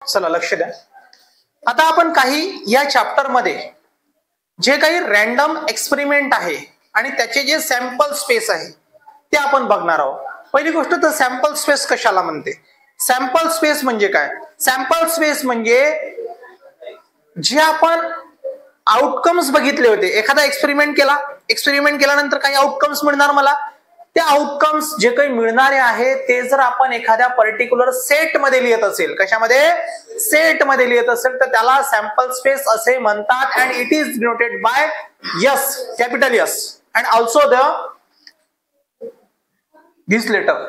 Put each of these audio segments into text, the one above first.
चला लक्ष द्या. आता आपण काही या चॅप्टर मध्ये जे काही रॅन्डम एक्सपेरिमेंट आहे आणि त्याचे जे सॅम्पल स्पेस आहे ते आपण बघणार आहोत. पहिली गोष्ट तर सॅम्पल स्पेस कशाला म्हणते? सॅम्पल स्पेस म्हणजे काय? सॅम्पल स्पेस म्हणजे जे आपण आउटकम्स बघितले होते. एखादा एक्सपेरिमेंट केल्यानंतर काही आउटकम्स मिळणार मला. त्या आउटकम्स जे काही मिळणारे आहे ते जर आपण एखाद्या पर्टिक्युलर सेट मध्ये लिहित असेल, कशामध्ये? सेट मध्ये लिहित असेल तर त्याला सॅम्पल स्पेस असे म्हणतात. And it is denoted by S, capital S, and also the this letter.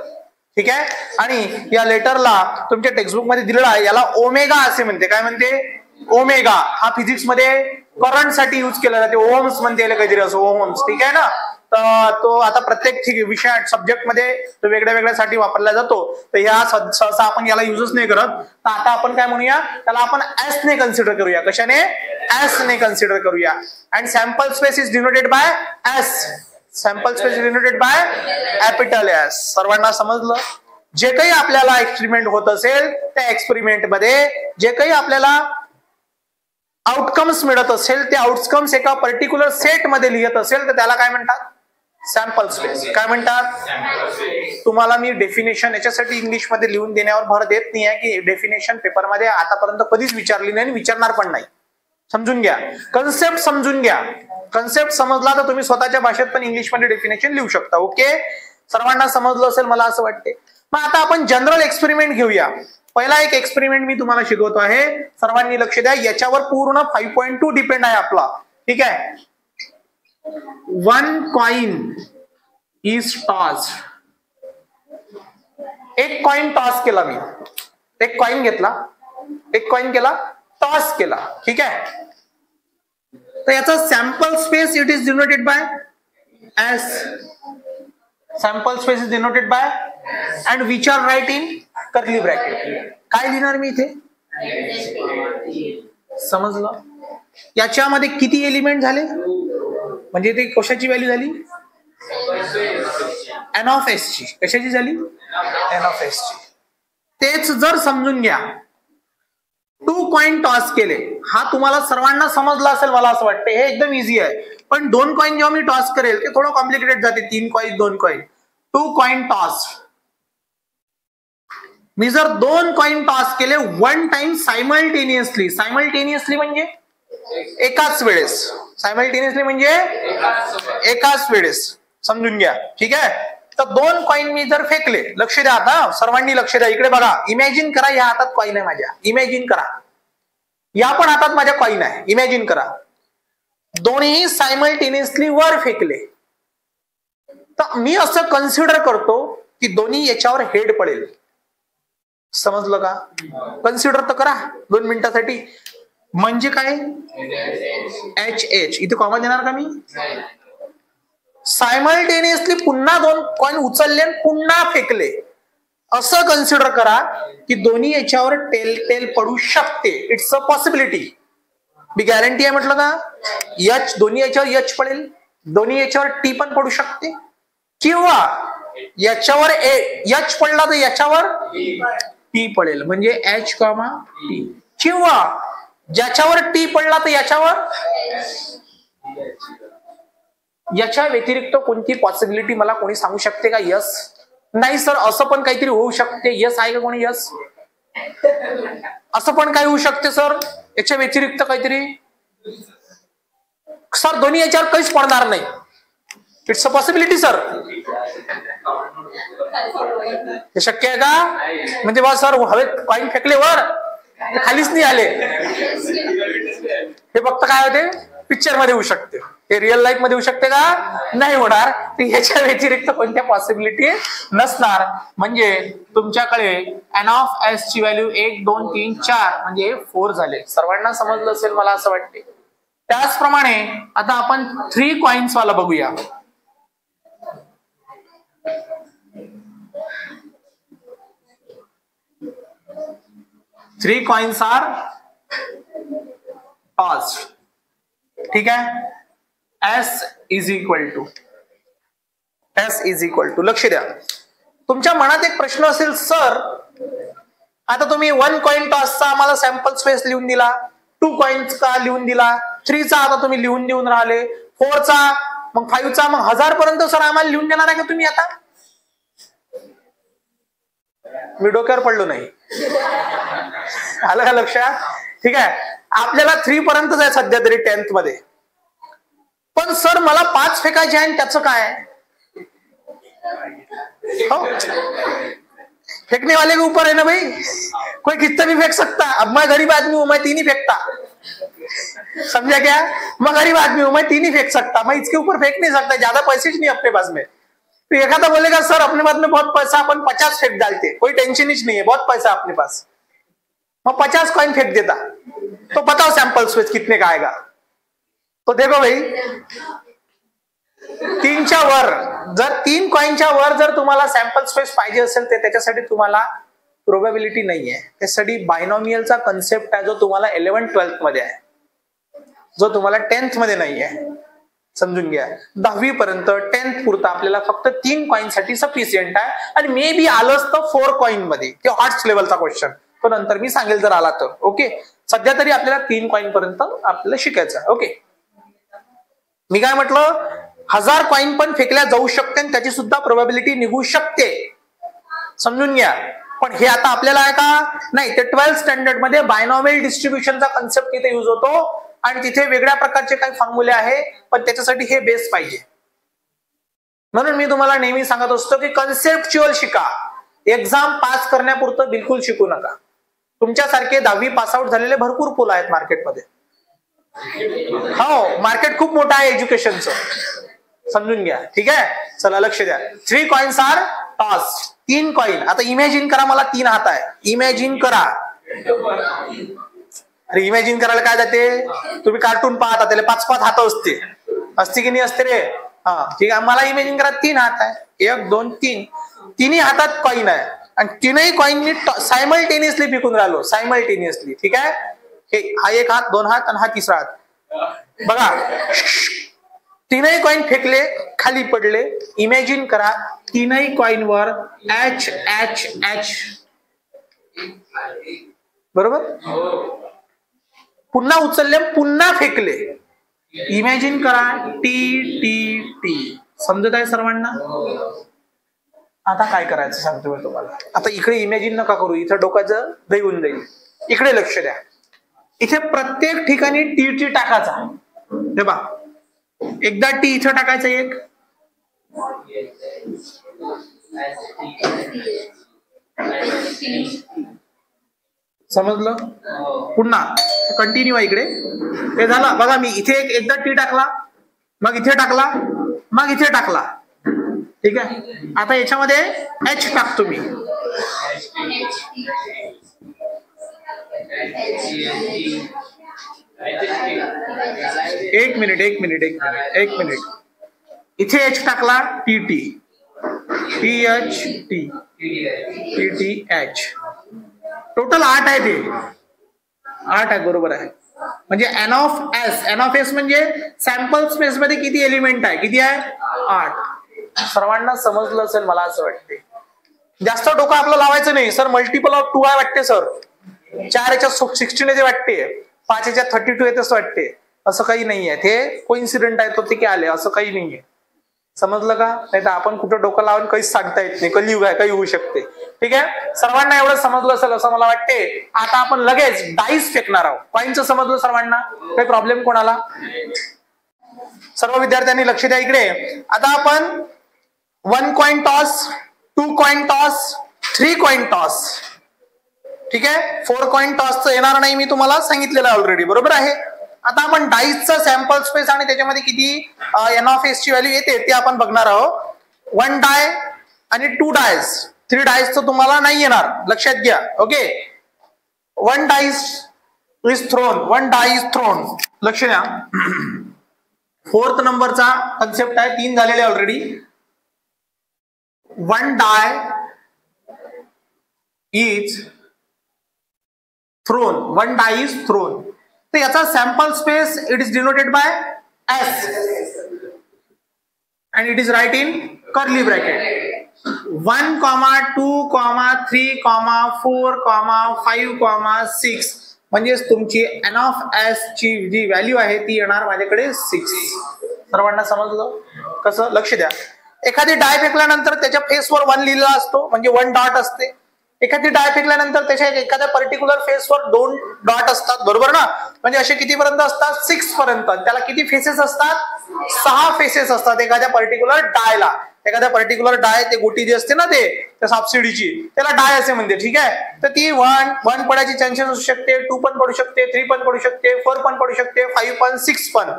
ठीक आहे. आणि या लेटरला तुमच्या टेक्स्टबुक मध्ये दिलेला आहे, याला ओमेगा असे म्हणते. काय म्हणते? ओमेगा. हा फिजिक्स मध्ये करंट साठी युज केला जाते. ओहम्स म्हणते काहीतरी असं, ओहम्स. ठीक आहे ना. तर तो आता प्रत्येक विषय सब्जेक्ट मध्ये तो वेगळ्या वेगळ्यासाठी वापरला जातो. तर ह्या सहसा आपण याला युजच नाही करत. तर आता आपण काय म्हणूया, त्याला आपण एस ने कन्सिडर करूया. कशाने? एस ने कन्सिडर करूया. And sample space is denoted by S. Sample space is denoted by capital S. सर्वांना समजलं? जे काही आपल्याला एक्सपेरिमेंट होत असेल त्या एक्सपेरिमेंट मध्ये जे काही आपल्याला आउटकम्स मिळत असेल ते आउटकम्स एका पर्टिक्युलर सेट मध्ये लिहित असेल तर त्याला काय म्हणतात? Sample space. काय म्हणतात? तुम्हाला मी डेफिनेशन याच्यासाठी इंग्लिश मध्ये लिहून देण्यावर भर देत नाही आहे की डेफिनेशन पेपर मध्ये आतापर्यंत कधीच विचारली नाही आणि विचारणार पण नाही. समजून घ्या, कन्सेप्ट समजून घ्या. कन्सेप्ट समजला तर तुम्ही स्वतःच्या भाषेत पण इंग्लिश मध्ये डेफिनेशन लिहू शकता. ओके, सर्वांना समजलं असेल मला असं वाटते. मग आता आपण जनरल एक्सपेरिमेंट घेऊया. पहिला एक एक्सपेरिमेंट मी तुम्हाला शिकवतो आहे, सर्वांनी लक्ष द्या. याच्यावर पूर्ण 5.2 डिपेंड आहे आपला. ठीक आहे. 1 कॉइन इज टॉस. एक कॉइन टॉस केला मी. एक कॉइन घेतला, एक कॉइन केला, टॉस केला. ठीक आहे. तर याचा sample space it is denoted by S. Sample space is denoted by and which are write in curly bracket. काय लिहिणार मी इथे? समजलं? याच्यामध्ये किती एलिमेंट झाले? म्हणजे ते कशाची व्हॅल्यू झाली? एन ऑफ एस ची. कशाची झाली? एन ऑफ एस ची. तेच जर समजून घ्या, 2 कॉइन टॉस केले. हा तुम्हाला सर्वांना समजला असेल मला असं वाटतं. हे एकदम इझी आहे. पण 2 कॉइन जेव्हा मी टॉस करेल ते थोडं कॉम्प्लिकेटेड जाते. 3 कॉइन, 2 कॉइन. 2 coin toss. मी जर 2 कॉइन टॉस केले 1 टाइम सायमल्टेनियसली. सायमल्टेनियसली म्हणजे एकाच वेळेस. सायमल्टेनियसली म्हणजे एकाच वेळेस. समजून घ्या. ठीक आहे. तर 2 कॉइन मी जर फेकले, लक्ष द्या आता सर्वांनी, लक्ष द्या. इकडे बघा, इमॅजिन करा या हातात कॉइन आहे माझ्या. इमॅजिन करा या पण हातात माझ्या कॉइन आहे. इमॅजिन करा दोन्ही सायमल्टेनियसली वर फेकले. तर मी असं कन्सिडर करतो की दोन्ही याच्यावर हेड पडेल. समजलं का? कन्सिडर तर करा 2 मिनिटासाठी. म्हणजे काय? H H. इथे कॉमा देणार का मी? सायमल्टेनियसली पुन्हा 2 कॉइन उचलले आणि पुन्हा फेकले. असं कन्सिडर करा की दोन्ही याच्यावर टेल पडू शकते. It's a possibility. Me guarantee आहे म्हटलं का? एच, दोन्ही याच्यावर एच पडेल, दोन्ही याच्यावर टी पण पडू शकते, किंवा याच्यावर एच पडला तर याच्यावर टी पडेल. म्हणजे एच कॉमा टी. किंवा ज्याच्यावर टी पडला तर याच्यावर. याच्या व्यतिरिक्त कोणती पॉसिबिलिटी मला कोणी सांगू शकते का? यस. नाही सर, असं पण काहीतरी होऊ शकते. यस आहे का कोणी? यस. असं पण काय होऊ शकते सर याच्या व्यतिरिक्त काहीतरी? सर दोन्ही याच्यावर काहीच पडणार नाही. It's a possibility sir. हे शक्य आहे का? म्हणजे बा सर हवेत कॉइन फेकले वर खालीच नाही आले. हे फक्त काय होते? पिक्चर मध्ये होऊ शकते. हे रिअल लाईफ मध्ये होऊ शकते का? नाही होणार. याच्या व्यतिरिक्त कोणत्या पॉसिबिलिटी नसणार. म्हणजे तुमच्याकडे एन ऑफ एस ची व्हॅल्यू 1, 2, 3, 4 म्हणजे 4 झाले. सर्वांना समजलं असेल मला असं वाटते. त्याचप्रमाणे आता आपण 3 कॉइन्स वाला बघूया. Three coins are tossed. ठीक आहे. S is equal to. लक्ष द्या. तुमच्या मनात एक प्रश्न असेल, सर आता तुम्ही 1 कॉइन टॉसचा आम्हाला सॅम्पल स्पेस लिहून दिला, 2 कॉइन्सचा लिहून दिला, 3चा आता तुम्ही लिहून देऊन राहिले, 4चा, मग 5चा, मग 1000 पर्यंत सर आम्हाला लिहून देणार आहे का तुम्ही? आता मी डोक्यावर पडलो नाही. आलं का लक्षात? ठीक आहे, आपल्याला 3 पर्यंतच आहे सध्या तरी 10th मध्ये. पण सर मला 5 फेकायचे आहे, त्याचं काय? हो, फेंकने वाले के ऊपर है ना भाई, कोई कितना भी फेंक सकता. अब मैं गरीब आदमी हूं, मैं 3 ही फेंकता, समझा क्या? मैं गरीब आदमी हूं, मैं 3 ही फेंक सकता, मैं इसके ऊपर फेंक नहीं सकता, ज्यादा पैसे नहीं अपने पास में. तो एखादा बोलेगा सर अपने पास में बहुत पैसा, अपन 50 फेंक डालते, कोई टेंशन ही नहीं है, बहुत पैसा अपने पास, मैं 50 कॉइन फेंक देता. तो बताओ सैंपल स्पेस कितने का आएगा? तो देखो भाई, 3च्या वर, जर 3 कॉइनच्या वर जर तुम्हाला सॅम्पल स्पेस पाहिजे असेल तर त्याच्यासाठी तुम्हाला प्रोबॅबिलिटी नाहीये. त्यासाठी बायनॉमियलचा कन्सेप्ट आहे, जो तुम्हाला 11th 12th मध्ये आहे, जो तुम्हाला 10th मध्ये नाहीये. समजून घ्या, 10वी पर्यंत 10th पुरता आपल्याला फक्त 3 कॉइन साठी सफिशियंट आहे. आणि मे बी आलंच तर 4 कॉइन मध्ये, ते आर्ट्स लेवलचा क्वेश्चन, तो नंतर मी सांगेल जर आला तर. ओके, सध्या तरी आपल्याला 3 कॉइन पर्यंत आपल्याला शिकायचं. ओके, मी काय म्हटलं, 1000 कॉइन पण फेकल्या जाऊ शकते आणि त्याची सुद्धा प्रोबॅबिलिटी निघू शकते, समजून घ्या. पण हे आता आपल्याला आहे का नाही, ते 12th स्टँडर्ड मध्ये बायनॉमियल डिस्ट्रीब्युशनचा कन्सेप्ट तिथे युज होतो आणि तिथे वेगळ्या प्रकारचे काही फॉर्म्युले आहे, पण त्याच्यासाठी हे बेस पाहिजे. म्हणून मी तुम्हाला नेहमी सांगत असतो की कन्सेप्च्युअल शिका, एक्झाम पास करण्यापुरतं बिलकुल शिकू नका. तुमच्यासारखे 10वी पास आउट झालेले भरपूर पोल आहेत मार्केटमध्ये. हो, मार्केट खूप मोठं आहे एज्युकेशनचं, समजून घ्या. ठीक आहे, चला लक्ष द्या. 3 कॉइन्स आर टॉस, 3 कॉइन. आता इमॅजिन करा मला 3 हात आहे, इमॅजिन करा. अरे इमॅजिन करायला काय जाते, तुम्ही कार्टून पाहता, त्याला 5-5 हात असते की नाही असते रे? हा, ठीक आहे, मला इमॅजिन करा 3 हात आहे, 1 2 3, तिन्ही हातात कॉइन आहे आणि 3ही कॉइन मी सायमल्टेनियसली फेकून राहिलो, सायमल्टेनियसली. ठीक आहे, हा 1 हात, 2 हात आणि हा 3रा हात. बघा, 3ही कॉइन फेकले, खाली पडले. इमॅजिन करा 3ही कॉइन वर एच एच एच, बरोबर? पुन्हा उचलले, पुन्हा फेकले. इमॅजिन करा टी टी टी. समजत आहे सर्वांना? आता काय करायचं सांगतो मी तुम्हाला. आता इकडे इमॅजिन नका करू, इथं डोक्याचं दही होऊन जाईल. इकडे लक्ष द्या, इथे प्रत्येक ठिकाणी टी टी टाकायचा. हे बा, एकदा टी इथं टाकायचं, एक समजलं? पुन्हा कंटिन्यू आहे इकडे. हे झालं बघा, मी इथे एकदा टी टाकला, मग इथे टाकला, मग इथे टाकला. ठीक आहे, आता याच्यामध्ये एच टाकतो मी. एक मिनिट. इथे एच टाकला, T T T H T T T H. Total 8 आहे, ते 8 आहे, बरोबर आहे. म्हणजे एन ऑफ एस म्हणजे सॅम्पल स्पेस मध्ये किती एलिमेंट आहे, किती आहे? 8. सर्वांना समजलं असेल मला असं वाटते. जास्त डोकं आपलं लावायचं नाही. सर मल्टिपल ऑफ 2 आहे वाटते सर, 4 याच्यात 16 येते वाटते, 5 याच्यात 32 येते असं वाटते. असं काही नाहीये, ते कोइन्सिडेंट आहे, तो ते आले, असं काही नाहीये. समजलं का? नाही तर आपण कुठं डोकं लावून काहीच सांगता येत नाही, कलियुग आहे, काही होऊ शकते. ठीक आहे, सर्वांना एवढं समजलं असेल असं मला वाटते. आता आपण लगेच डाईस फेकणार आहोत. कॉइनचं समजलं सर्वांना? काही प्रॉब्लेम कोणाला? सर्व विद्यार्थ्यांनी लक्ष द्या इकडे. आता आपण 1 coin toss, 2 coin toss, 3 coin toss. ठीक आहे, 4 कॉइन टॉसचं येणार नाही, मी तुम्हाला सांगितलेलं ऑलरेडी, बरोबर आहे. आता आपण डाईसचा सॅम्पल स्पेस आणि त्याच्यामध्ये किती एन ऑफ एस ची व्हॅल्यू येते ते आपण बघणार आहोत. 1 डाय आणि 2 डायस, 3 डायसचं तुम्हाला नाही येणार, लक्षात घ्या. Okay, 1 dice is thrown, 1 die is thrown. लक्ष द्या, 4th नंबरचा कन्सेप्ट आहे, 3 झालेले already. 1 die is thrown, 1 die is thrown. तर याचा sample space it is denoted by S and it is write in curly bracket. 1, 2, 3, 4, 5, 6 म्हणजेच तुमची एन ऑफ एस ची जी व्हॅल्यू आहे ती येणार माझ्याकडे 6. सर्वांना समजलं कसं? लक्ष द्या. एखादी डाय फेकल्यानंतर त्याच्या फेसवर 1 लिहिलेला असतो म्हणजे 1 डॉट असते. एखादी डाय फेकल्यानंतर त्याच्या एखाद्या पर्टिक्युलर फेसवर 2 डॉट असतात, बरोबर ना? म्हणजे असे किती पर्यंत असतात? 6 पर्यंत. त्याला किती फेसेस असतात? 6 फेसेस असतात एखाद्या पर्टिक्युलर डायला. एखाद्या पर्टिक्युलर डाय ते गोटी जी असते ना ते त्या सापशिडीची, त्याला डाय असे म्हणते. ठीक आहे. तर ती 1 पडायची चान्सेस असू शकते, 2 पण पडू शकते, 3 पण पडू शकते, 4 पण पडू शकते, 5 पण, 6 पण.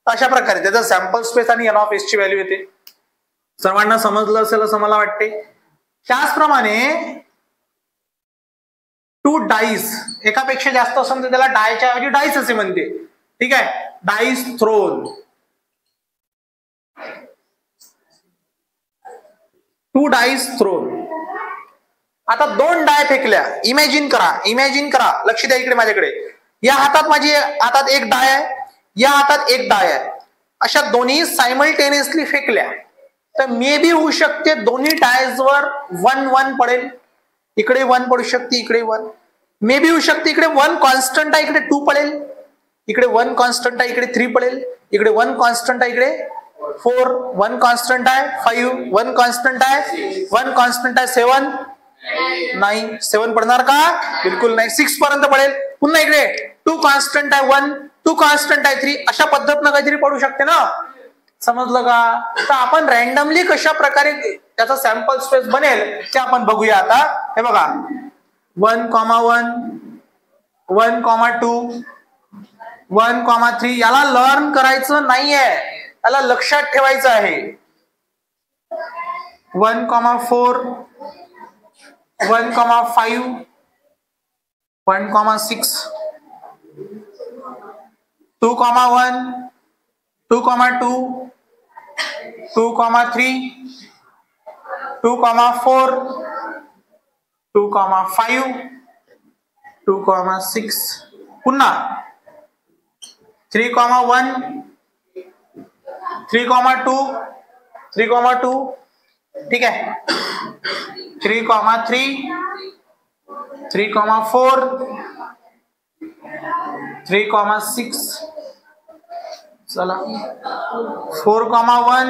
अशा प्रकारे त्याचा सॅम्पल स्पेस आणि एन ऑफ एस ची व्हॅल्यू येते. सर्वांना समजलं असेल असं मला वाटते. त्याचप्रमाणे 2 डाईस, एकापेक्षा जास्त असेल तर त्याला डायच्या ऐवजी डाईस असे म्हणते. ठीक आहे. Dice thrown, 2 dice thrown. आता 2 डाय फेकल्या. इमॅजिन करा, लक्ष द्या इकडे माझ्याकडे. या हातात माझी हातात एक डाय आहे, या हातात एक डाय आहे. अशा दोन्ही सायमल्टेनियसली फेकल्या तर मे बी होऊ शकते दोन्ही डायजवर 1 पडेल. इकडे 1 पडू शकते, इकडे 1. मे बी होऊ शकते इकडे 1 कॉन्स्टंट आहे, इकडे 2 पडेल. इकडे 1 कॉन्स्टंट आहे, इकडे 3 पडेल. इकडे 1 कॉन्स्टंट आहे, इकडे 4. 1 कॉन्स्टंट आहे 5. 1 कॉन्स्टंट आहे 1 कॉन्स्टंट आहे 7. नाही, 7 पडणार का? बिलकुल नाही. 6 पर्यंत पडेल. पुन्हा इकडे 2 कॉन्स्टंट आहे 1, 2 कॉन्स्टंट आहे 3. अशा पद्धतीनं काहीतरी पडू शकते ना. समजलं का? तर आपण रॅन्डमली कशा प्रकारे त्याचा सॅम्पल स्पेस बनेल ते आपण बघूया आता. हे बघा, 1, 1, 1, 2, 1, 3 याला लर्न करायचं नाहीये, याला लक्षात ठेवायचं आहे. 1, 4, 1, 5, 1, 6, 2, 1, 2, 2, 2, 3, 2, 4, 2, 5, 2, 6. पुन्हा 3, 1, 3, 2, 3, 2. ठीक आहे. 3, 3, 3, 4, 3, 6. चला 4, 1,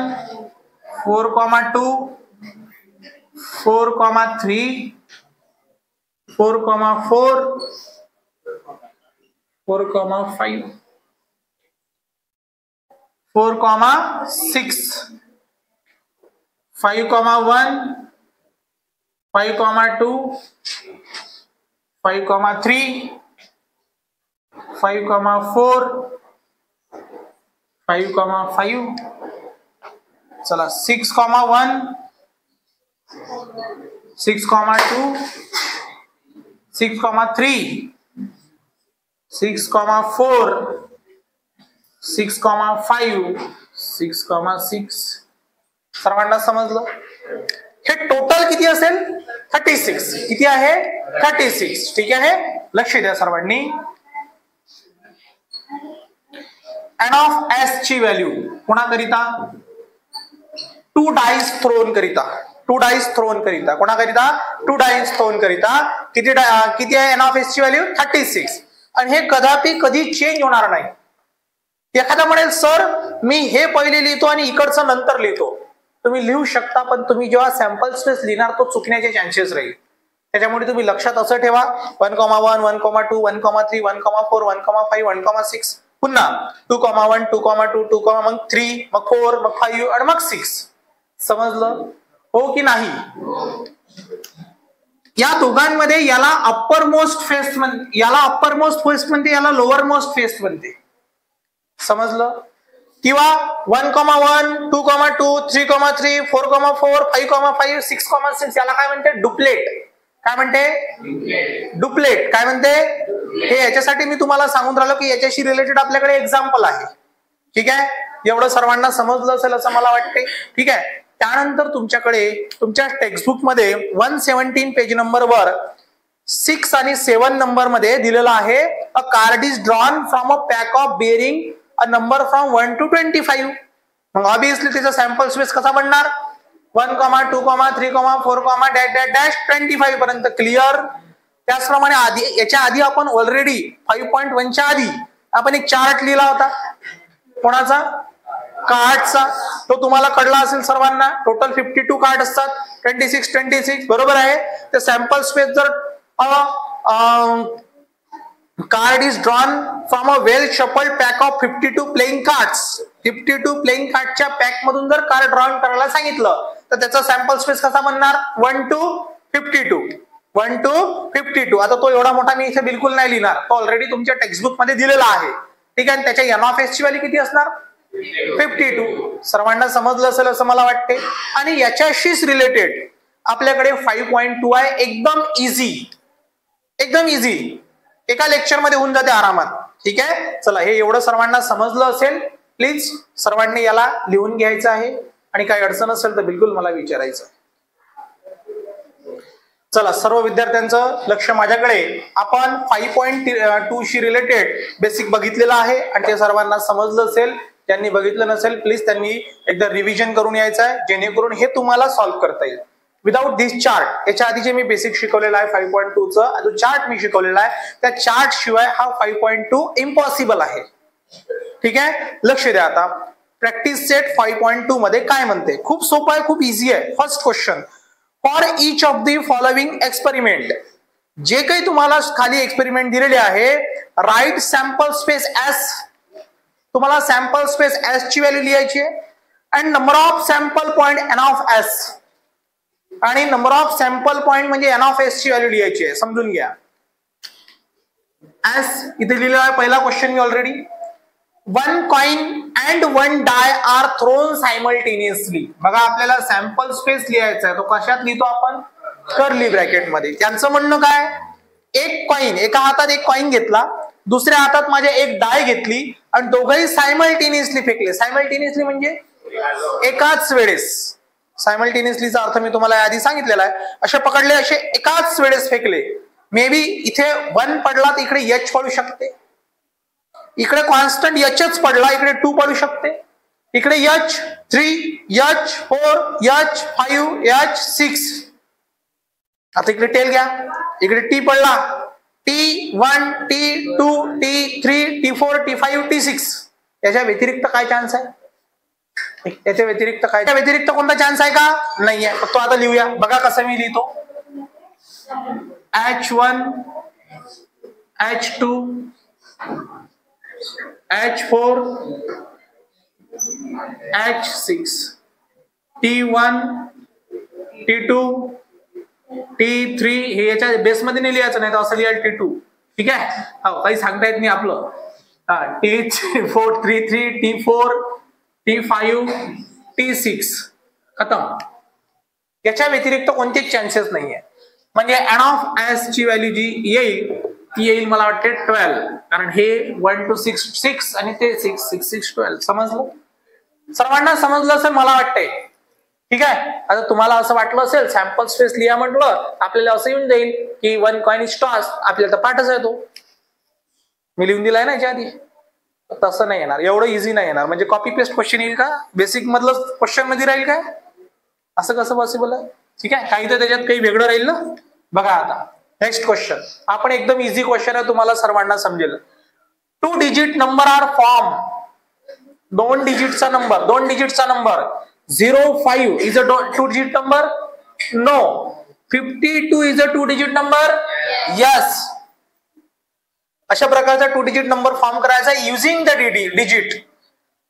4, 2, 4, 3, 4, 4, 4, 5, 4, 6, 5, 1, 5, 2, 5, 3, 5, 4, 5, 5. चला 6, 1, 6, 2, 6, 3, 6, 4, 6, 5, 6, 6. सर्वांना समजलं? हे टोटल किती असेल? 36. किती आहे? 36. ठीक आहे. लक्ष द्या सर्वांनी. एन ऑफ एस ची व्हॅल्यू कोणाकरिता? 2 डाईस थ्रोन करिता. 2 डाईस थ्रोन करिता. कोणाकरिता? 2 डाईस थ्रोन करिता. किती आहे एन ऑफ एस ची व्हॅल्यू? 36. आणि हे कधी चेंज होणार नाही. एखादा म्हणेल सर मी हे पहिले लिहितो आणि इकडचं नंतर लिहितो. तुम्ही लिहू शकता, पण तुम्ही जेव्हा सॅम्पल स्पेस लिहिणार तो चुकण्याचे चान्सेस राहील. त्याच्यामुळे तुम्ही लक्षात असं ठेवा 1, 1, 1, 2, 1, 3, 1, 4, 1, 5, 1, 6. पुन्हा 2, 1, 2, 2, 2, मग 3, मग 4, मग 5 आणि मग 6. समजलं हो की नाही? या दोघांमध्ये याला अप्पर मोस्ट फेस म्हणते, याला लोअर मोस्ट फेस म्हणते. समजलं? किंवा 1, 1, 2, 2, 3, 3, 4, 4, 5, 5, 6, 6 याला काय म्हणते? डुप्लेट. काय म्हणते? डुप्लेट. काय म्हणते? हे याच्यासाठी मी तुम्हाला सांगून राहिलो की याच्याशी रिलेटेड आपल्याकडे एक्झाम्पल आहे. ठीक आहे. एवढं सर्वांना समजलं असेल असं मला वाटते. ठीक आहे. त्यानंतर तुमच्याकडे तुमच्या टेक्स्टबुक मध्ये 117 पेज नंबरवर 6 आणि 7 नंबर मध्ये दिलेला आहे अ card is drawn from a pack of bearing a number from 1 to 25. मग ऑब्विसली त्याचा सॅम्पल स्पेस कसा बनणार? 1, 2, 3, 4, डॅश डॅश डॅश 25 पर्यंत क्लिअर. त्याचप्रमाणे आधी याच्या आधी आपण ऑलरेडी 5.1 च्या आधी आपण एक चार्ट लिहिला होता. कोणाचा? कार्डचा. तो तुम्हाला कळला असेल सर्वांना. टोटल 52 कार्ड असतात. 26 बरोबर आहे. ते सॅम्पल स्पेस जर card is drawn from a well shuffled pack of 52 playing cards. 52 playing कार्डच्या पॅक मधून जर कार्ड ड्रॉन करायला सांगितलं तर त्याचा सॅम्पल स्पेस कसा बनणार? 1 to 52. 1 to 52. आता तो एवढा मोठा मी इथे बिलकुल नाही लिहिणार. तो ऑलरेडी तुमच्या टेक्स्टबुक मध्ये दिलेला आहे. ठीक आहे. त्याच्या एन ऑफ एस ची व्हॅल्यू किती असणार? 52. सर्वांना समजलं असेल असं मला वाटते. आणि याच्याशीच रिलेटेड आपल्याकडे 5.2 आहे. एकदम इझी, एकदम इझी. एका लेक्चर मध्ये होऊन जाते आरामात. ठीक आहे. चला, हे एवढं सर्वांना समजलं असेल. प्लीज सर्वांनी याला लिहून घ्यायचं आहे आणि काही अडचण असेल तर बिलकुल मला विचारायचं. चला, सर्व विद्यार्थ्यांचं लक्ष माझ्याकडे. आपण 5.2 शी रिलेटेड बेसिक बघितलेलं आहे आणि ते सर्वांना समजलं असेल. ज्यांनी बघितलं नसेल प्लीज त्यांनी एकदा रिव्हिजन करून यायचं आहे, जेणेकरून हे तुम्हाला सॉल्व्ह करता येईल. विदाउट दिस चार्ट, याच्या आधी जे मी बेसिक शिकवलेला आहे 5.2 चा जो चार्ट मी शिकवलेला आहे त्या चार्ट शिवाय हा 5.2 इम्पॉसिबल आहे. ठीक आहे. लक्ष द्या. आता प्रॅक्टिस सेट 5.2 मध्ये काय म्हणते? खूप सोपं आहे, खूप इझी आहे. First question, for each of the following experiment. जे काही तुम्हाला खाली एक्सपेरिमेंट दिलेले आहे, राईट सॅम्पल स्पेस एस. तुम्हाला सॅम्पल स्पेस एस ची व्हॅल्यू लिहायची आहे and number of sample point N of S. आणि नंबर ऑफ सॅम्पल पॉइंट म्हणजे एन ऑफ एस ची व्हॅल्यू लिहायची आहे. समजून घ्या. एस इथे लिहिलेला आहे पहिला क्वेश्चन मी already. 1 coin and 1 die are thrown simultaneously. बघा, आपल्याला सॅम्पल स्पेस लिहायचा आहे. तो कशात लिहितो आपण? कर्ली ब्रॅकेट मध्ये. त्यांचं म्हणणं काय? एक कॉइन, एका हातात एक कॉइन घेतला, दुसऱ्या हातात माझ्या एक डाय घेतली आणि दोघंही सायमल्टेनियसली फेकले. सायमल्टेनियसली म्हणजे एकाच वेळेस. सायमल्टेनियसलीचा अर्थ मी तुम्हाला आधी सांगितलेला आहे. असे पकडले, असे एकाच वेळेस फेकले. मे बी इथे 1 पडला तर इकडे एच पडू शकते, इकडे कॉन्स्टंट एचच पडला, इकडे 2 पडू शकते, इकडे H3, H4, H5, H6. आता इकडे टेल घ्या. इकडे T पडला. T1, T2, T3, T4, T5, T6. याच्या व्यतिरिक्त काय चान्स आहे? याच्या व्यतिरिक्त काय? त्या व्यतिरिक्त कोणता चान्स आहे का? नाहीये. तो आता लिहूया. बघा कसं मी लिहितो. H1, H2, H4, H6, T1, T2, T3. हे याच्या बेसमध्ये नाही लिहायचं, नाही तर असं लिहायचं T2. ठीक आहे. हो, काही सांगता येत नाही आपलं. T4, T3, T4, T5, T6 खतम. याच्या व्यतिरिक्त कोणतेच चान्सेस नाहीये. म्हणजे एन ऑफ एस ची व्हॅल्यू जी येईल ती येईल मला वाटते 12. कारण हे 1 to 6 आणि ते 6, 12. समजलं? सर्वांना समजलं असेल मला वाटतंय. ठीक आहे. आता तुम्हाला असं वाटलं असेल सॅम्पल स्पेस लिहा म्हटलं आपल्याला असं येऊन जाईल की 1 coin is tossed. आपल्याला तर पाठच आहे तो. मी लिहून दिलाय ना याच्या आधी. तसं नाही येणार, एवढं इझी नाही येणार. म्हणजे कॉपी पेस्ट क्वेश्चन येईल का? बेसिक मधलं क्वेश्चन मध्ये राहील काय? असं कसं पॉसिबल आहे? ठीक आहे. काही तर त्याच्यात काही वेगळं राहील ना. बघा आता नेक्स्ट क्वेश्चन. आपण एकदम इझी क्वेश्चन आहे, तुम्हाला सर्वांना समजेल. 2 digit नंबर आर फॉर्म. 2 डिजिटचा नंबर, 2 डिजिटचा number 05 is a 2 digit number? No. 52 is a 2 digit number? Yes. अशा प्रकारचा 2 digit नंबर फॉर्म करायचा युजिंग द डिजिट.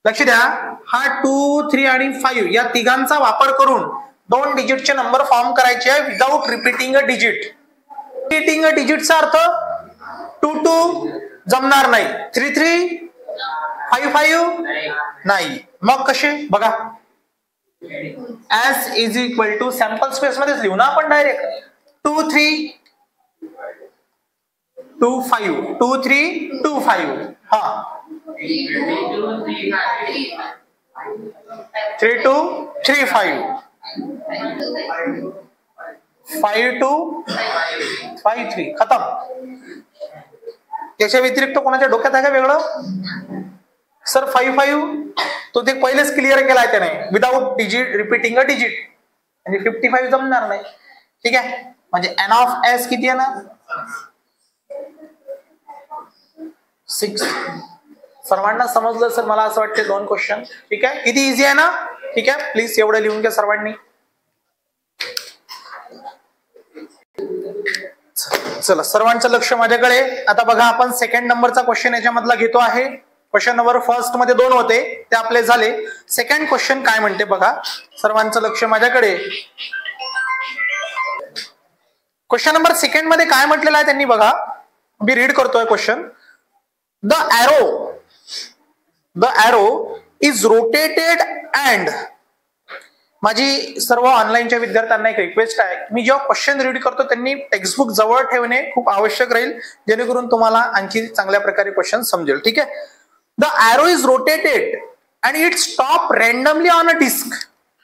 लक्ष द्या. हा 2, 3 आणि 5 या तिघांचा वापर करून 2 डिजिटचे नंबर फॉर्म करायचे आहे without repeating a digit. Repeating a डिजिटचा अर्थ 2 जमणार नाही, 3 5 नाही. मग कसे? बघा, S is equal to sample space मध्येच लिहू ना आपण डायरेक्ट. 2 3 2 5 2 3 2 5. हा 3 2 3 5 5 2 5 3 खतम. याच्या व्यतिरिक्त कोणाच्या डोक्यात आहे का वेगळं? सर 5 5 तो ते पहिलेच क्लिअर केलाय त्याने without digit repeating a digit. म्हणजे 55 जमणार नाही. ठीक आहे, म्हणजे एन ऑफ एस किती आहे ना 6. सर्वांना समजलं सर? मला असं वाटतं 2 क्वेश्चन. ठीक आहे, किती इझी आहे ना? ठीक आहे, प्लीज एवढं लिहून घ्या सर्वांनी. चला, सर्वांचं लक्ष माझ्याकडे. आता बघा, आपण सेकंड नंबरचा क्वेश्चन याच्यामधला घेतो आहे. क्वेश्चन नंबर फर्स्ट मध्ये 2 होते, ते आपले झाले. सेकंड क्वेश्चन काय म्हणते बघा, सर्वांचं लक्ष माझ्याकडे. क्वेश्चन नंबर सेकंड मध्ये काय म्हटलेलं आहे त्यांनी बघा, मी रीड करतोय question. The arrow is rotated and, माझी सर्व ऑनलाईनच्या विद्यार्थ्यांना एक रिक्वेस्ट आहे, मी जेव्हा क्वेश्चन रीड करतो त्यांनी टेक्स्टबुक जवळ ठेवणे खूप आवश्यक राहील, जेणेकरून तुम्हाला आणखी चांगल्या प्रकारे क्वेश्चन समजेल. ठीक आहे. The arrow is rotated and it stop randomly on a disk.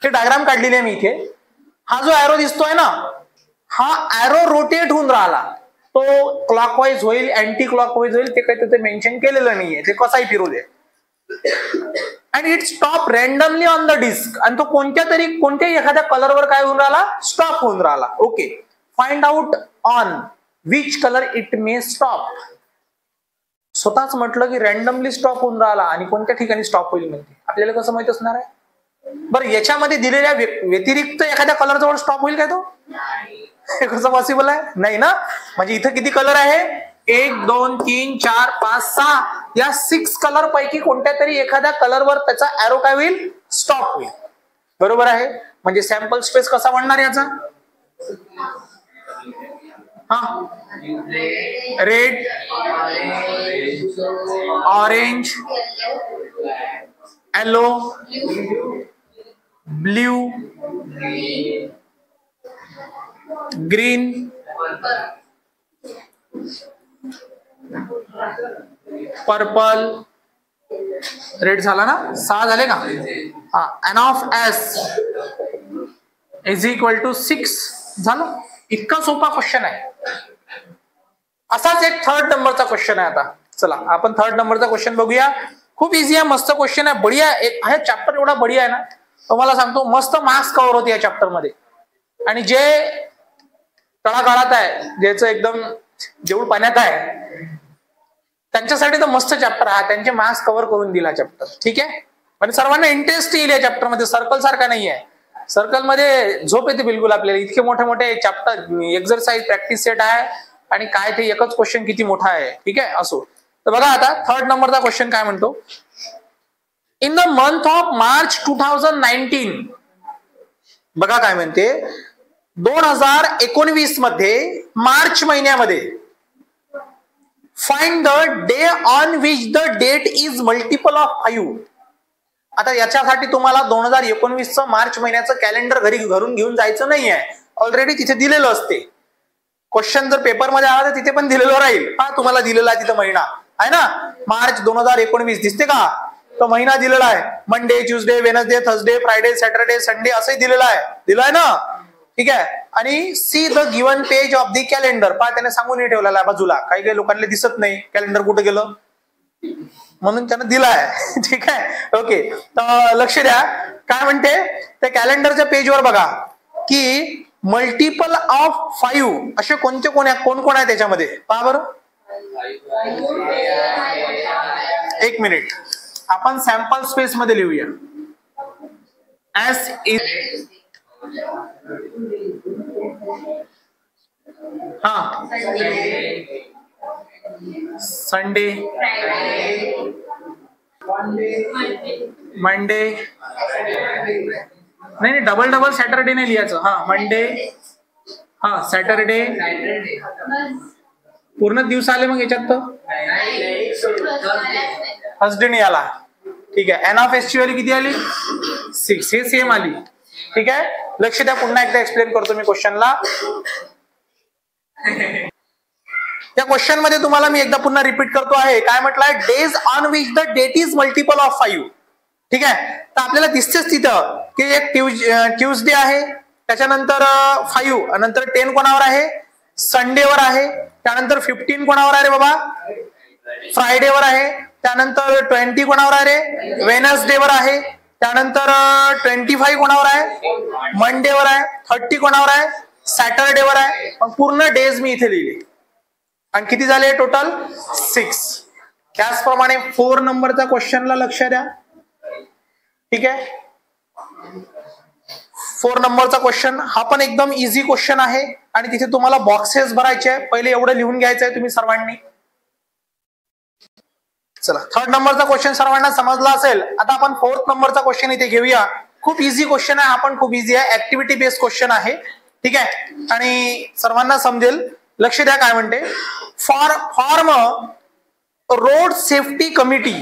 हे डायग्राम काढलेली आहे मी इथे. हा जो arrow दिसतोय ना, हा arrow रोटेट होऊन राहिला. तो क्लॉकवाईज होईल, अँटी क्लॉकवाईज होईल, ते काही तिथे मेन्शन केलेलं नाहीये, ते कसाही फिरू दे. And it stop randomly on the disc. आणि तो कोणत्याही एखाद्या कलरवर काय होऊन राहिला, स्टॉप होऊन राहिला. Okay, find out on which colour it may stop. स्वतःच म्हटलं की रॅन्डमली स्टॉप होऊन राहिला आणि कोणत्या ठिकाणी स्टॉप होईल म्हणते, आपल्याला कसं माहित असणार आहे? बरं, याच्यामध्ये दिलेल्या व्यतिरिक्त एखाद्या कलर जवळ स्टॉप होईल काय? तो हे कसं पॉसिबल आहे? नाही ना. म्हणजे इथं किती कलर आहे? 1 2 3 4 5 6. या 6 कलर पैकी कोणत्या तरी एखाद्या कलरवर त्याचा एरो काय होईल, स्टॉप होईल. बरोबर आहे. म्हणजे सॅम्पल स्पेस कसा बनणार याचा? हा, red, orange, yellow, blue, green, purple, red झाला ना. 6 झाले का? हा, N of S is equal to 6 झालं. इतका सोपा क्वेश्चन आहे. असाच एक थर्ड नंबरचा क्वेश्चन आहे. आता चला आपण थर्ड नंबरचा क्वेश्चन बघूया. खूप इझी आहे, मस्त क्वेश्चन आहे, बढिया आहे. चॅप्टर एवढा बढिया आहे ना, तुम्हाला सांगतो मस्त मार्क्स कव्हर होते या चॅप्टर मध्ये. आणि जे तळागाळात आहे, ज्याचं एकदम जेवढ पाण्यात आहे, त्यांच्यासाठी तर मस्त चॅप्टर आहे. त्यांचे मार्क्स कव्हर करून दिला चॅप्टर. ठीक आहे. पण सर्वांना इंटरेस्ट येईल या चॅप्टर मध्ये. सर्कल सारखा नाही आहे. सर्कल मध्ये झोप येते बिलकुल आपल्याला. इतके मोठे मोठे चॅप्टर, एक्सरसाइज, प्रॅक्टिस सेट आहे आणि काय ते एकच क्वेश्चन किती मोठा आहे. ठीक आहे, असो. तर बघा आता थर्ड नंबरचा क्वेश्चन काय म्हणतो. In the month of March 2019, बघा काय म्हणते, 2019 मध्ये मार्च महिन्यामध्ये, find the day on which the date is multiple of 5. आता याच्यासाठी तुम्हाला 2019चं मार्च महिन्याचं कॅलेंडर घरून घेऊन जायचं नाहीये. ऑलरेडी तिथे दिलेलं असते. क्वेश्चन जर पेपरमध्ये आला तर तिथे पण दिलेलं राहील. हा, तुम्हाला दिलेला आहे तिथं महिना आहे ना, मार्च 2019 दिसते का? तो महिना दिलेला आहे. Monday, Tuesday, Wednesday, Thursday, Friday, Saturday, Sunday असंही दिलेलं आहे. दिलंय ना. ठीक आहे. आणि see the given page of the calendar. पहा, त्याने सांगून ठेवलेला आहे बाजूला. काही काही लोकांना दिसत नाही कॅलेंडर कुठे गेलं, म्हणून त्यानं दिलाय. ठीक आहे. ओके, तर लक्ष द्या काय म्हणते. त्या कॅलेंडरच्या पेजवर बघा की मल्टिपल ऑफ 5 असे कोण कोण आहे त्याच्यामध्ये. पहा बरं. एक मिनिट, आपण सॅम्पल स्पेस मध्ये लिहूया. एस इज, हा, संडे, मंडे, नाही डबल सॅटरडे नाही लिहायचं. हा, मंडे, हा, सॅटरडे, पूर्ण दिवस आले मग याच्यात तर थर्सडे नाही आला. ठीक आहे. एन ऑफ एस ची व्हॅल्यू किती आली? 6. हे सेम आली. ठीक आहे. लक्ष द्या, पुन्हा एकदा एक्सप्लेन करतो मी क्वेश्चनला. त्या क्वेश्चन मध्ये तुम्हाला मी एकदा पुन्हा रिपीट करतो आहे. काय म्हटलंय? Days on which the date is multiple of 5. ठीक आहे. तर आपल्याला दिसतेच तिथं की एक ट्यूजडे आहे, त्याच्यानंतर 5, नंतर 10 कोणावर आहे? संडेवर आहे. त्यानंतर 15 कोणावर आहे रे बाबा? फ्रायडेवर आहे. त्यानंतर 20 कोणावर आहे रे? वेनसडेवर आहे. त्यानंतर 25 कोणावर आहे, मंडेवर आहे. 30 कोणावर आहे, सॅटरडेवर आहे. पूर्ण डेज मी इथे लिहिले. आणि किती झाले टोटल, 6. त्याचप्रमाणे 4 नंबरचा क्वेश्चनला लक्ष द्या. ठीक आहे, 4 नंबरचा क्वेश्चन हा पण एकदम इझी क्वेश्चन आहे आणि तिथे तुम्हाला बॉक्सेस भरायचे आहे. पहिले एवढं लिहून घ्यायचं आहे तुम्ही सर्वांनी. चला, 3rd नंबरचा क्वेश्चन सर्वांना समजला असेल. आता आपण 4th नंबरचा क्वेश्चन इथे घेऊया. खूप इझी क्वेश्चन आहे, हा पण खूप इझी आहे, ऍक्टिव्हिटी बेस्ड क्वेश्चन आहे. ठीक आहे, आणि सर्वांना समजेल. लक्ष द्या काय म्हणते. Form road safety committee.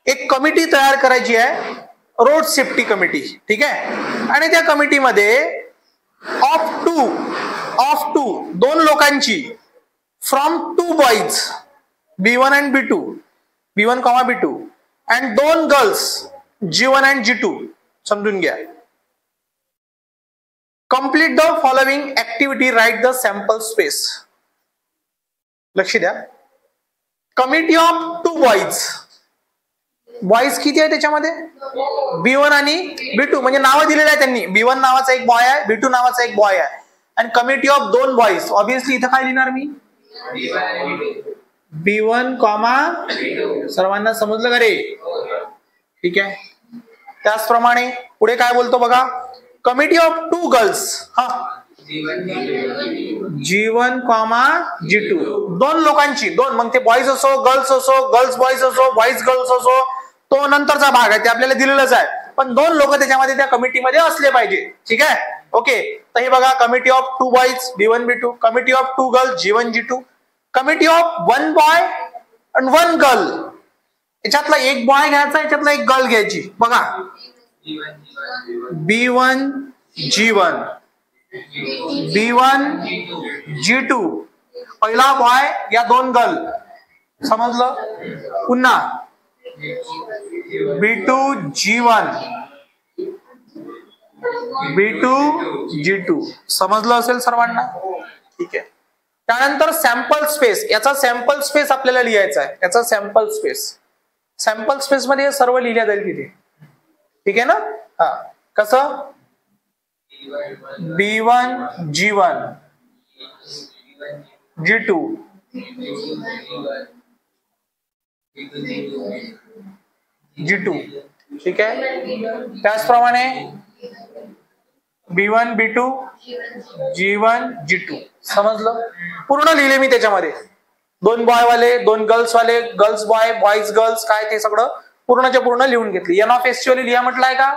एक कमिटी तयार करायची आहे, रोड सेफ्टी कमिटी. ठीक आहे, आणि त्या कमिटीमध्ये ऑफ टू 2 लोकांची, from 2 boys B1 and B2, B1, B2 and 2 girls G1 and G2. समजून घ्या. Complete the following activity, write the sample space. लक्ष द्या. कमिटी ऑफ 2 बॉईज किती आहे त्याच्यामध्ये, B1 आणि B2, म्हणजे नावं दिलेलं आहे त्यांनी. B1 नावाचा एक बॉय आहे, B2 नावाचा एक बॉय आहे. आणि कमिटी ऑफ 2 बॉईज, ऑब्विसली इथं काय लिहिणार मी, B1, सर्वांना समजलं का रे. ठीक आहे, त्याचप्रमाणे पुढे काय बोलतो बघा. कमिटी ऑफ 2 गर्ल्स, हा G1, G2, 2 लोकांची, 2, मग ते बॉईज असो, गर्ल्स असो, गर्ल्स बॉईज असो, बॉईज गर्ल्स असो, तो नंतरचा भाग आहे, ते आपल्याला दिलेलंच आहे. पण 2 लोक त्याच्यामध्ये त्या कमिटीमध्ये असले पाहिजे. ठीक आहे, ओके. तर हे बघा, committee of 2 boys B1, B2, committee of 2 girls G1, G2, committee of 1 boy आणि 1 गर्ल. याच्यातला एक बॉय घ्यायचा, याच्यातला एक गर्ल घ्यायची. बघा, B1, G1, B1, G2, पहिला बॉय या 2 गर्ल. समजलं. पुन्हा B2, G1, B2, G2. समजलं असेल सर्वांना. ठीक आहे, त्यानंतर सॅम्पल स्पेस. याचा सॅम्पल स्पेस आपल्याला लिहायचा आहे. याचा सॅम्पल स्पेस मध्ये सर्व लिहिल्या जाईल तिथे. ठीक आहे ना. हा, कसं, B1, G1, G2, G2. ठीक आहे, त्याचप्रमाणे B1, B2, G1, G2. समजलं. पूर्ण लिहिले मी त्याच्यामध्ये. 2 बॉय वाले, 2 गर्ल्स वाले, गर्ल्स बॉय, बॉईज गर्ल्स, काय ते सगळं पूर्णच्या पूर्ण लिहून घेतली. NF लिहा म्हटलंय का,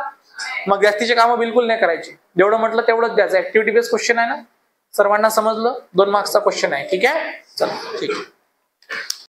मग जास्तीचे कामं बिलकुल नाही करायची. जेवढं म्हटलं तेवढंच द्यायचं. ऍक्टिव्हिटी बेस्ड क्वेश्चन आहे ना, सर्वांना समजलं. 2 मार्क्सचा क्वेश्चन आहे. ठीक आहे, चला, ठीक आहे.